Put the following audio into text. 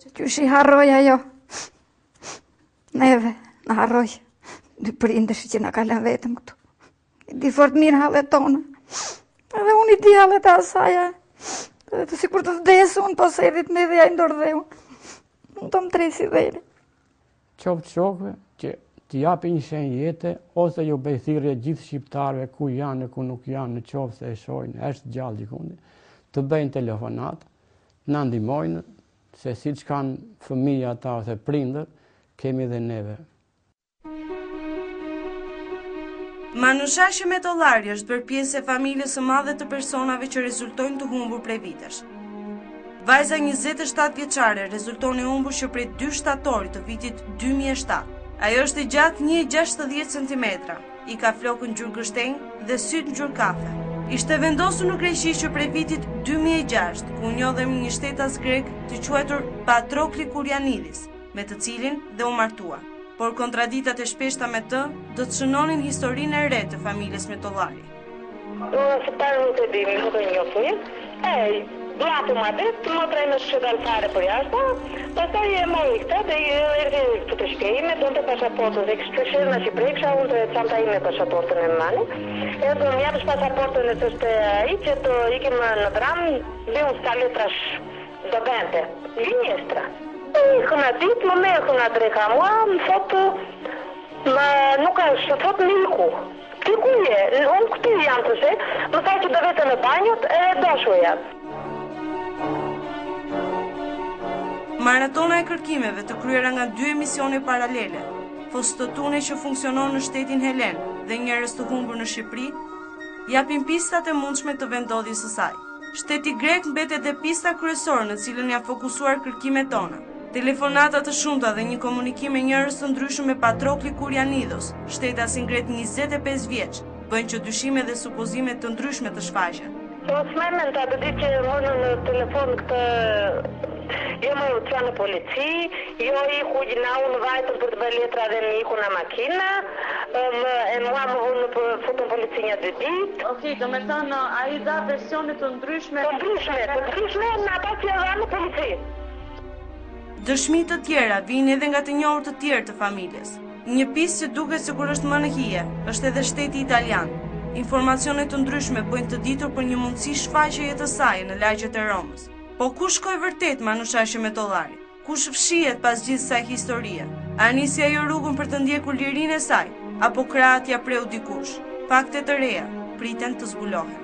Qysh i harroj ajo? Neve, në harroj. Dy prindësh që na kalën vetëm këtu. I di fort mirë hallet tona. Edhe unë i di hallet e asaja. Edhe të sikur të vdesë unë, po se edhit me dhe ja i ndordhe unë. Unë të më tresi dhejri. Qoftë shokve që t'i japi një shenjë jete, ose ju bëj thirrje gjithë shqiptarëve ku janë e ku nuk janë, në qoftë se e shohin, është gjallë dikundi, të bëjnë telefonat, na ndihmojnë, se siç kanë fëmijë ata ose prindër, kemi dhe neve. Manushashi Metollari është bërë pjesë e familjes së madhe të personave që rezultojnë të humbur prej vitesh. Vajza 27 vjeçare rezulton e humbur që prej 2 shtatorit të vitit 2007. Ajo është i gjatë 1,60 cm, i ka flokën ngjyrë gështenjë dhe syt ngjyrë kafe. Ishte vendosur në Greqi që prej vitit 2006, ku u njoh dhe një shtetas grek të quajtur Patrokli Kurianidis, me të cilin dhe u martua. Por kontraditat e shpeshta me të do të shënonin historinë e re të familjes Metollari. Se parë nuk e dimi, nuk e njohim. Blatu ma dit, më prej në shqydal fare për jashta, pastaj e ma i këta dhe i erdi këtë të shkejime, do të pasaportën, dhe kështë këshirë në Shqipëri, kësha unë të qanta ime pasaportën e në mani, e do më japësh pasaportën e të shte i që të ikim në dram, dhe unë s'ka letrash do bente, linjestra. I këna dit, më merë këna dreka mua, më thotë, nuk është, thotë Miku. Ti ku je? Unë këti jam të se, më thaj që do vete në banjot e doshuja. Maratona e kërkimeve të kryera nga 2 emisione paralele, Fostotune që funksionon në shtetin Helen dhe njerëz të humbur në Shqipëri, japin pistat e mundshme të vendodhjes së saj. Shteti grek mbetet dhe pista kryesore në cilën janë fokusuar kërkimet tona. Telefonata të shumta dhe një komunikim me njerëz të ndryshëm me Patrokli Kurianidos, shtetasin grek 25 vjeç, bëjnë që dyshime dhe supozime të ndryshme të shfaqen. Po s'mejmen të di që mënë në telefon këtë, jo më që në polici, jo i ku gjina unë vajtën për të bëj letra dhe në iku në makina, e mua më vënë për futën polici një 2 ditë. Okej, do me thënë, a i dha versionet të ndryshme? Të ndryshme në ata që e dha në polici. Dëshmi të tjera vijnë edhe nga të njohur të tjerë të familjes. Një pistë që duket sikur është më në hije, është edhe shteti italian. Informacione të ndryshme bëjnë të ditur për një mundësi shfaqjeje të saj në lagjet e Romës. Po ku shkoi vërtet Manushashi Metollari? Kush fshihet pas gjithë kësaj historie? A nisi ajo rrugën për të ndjekur lirinë e saj, apo krahët ja preu dikush? Fakte të reja priten të zbulohen.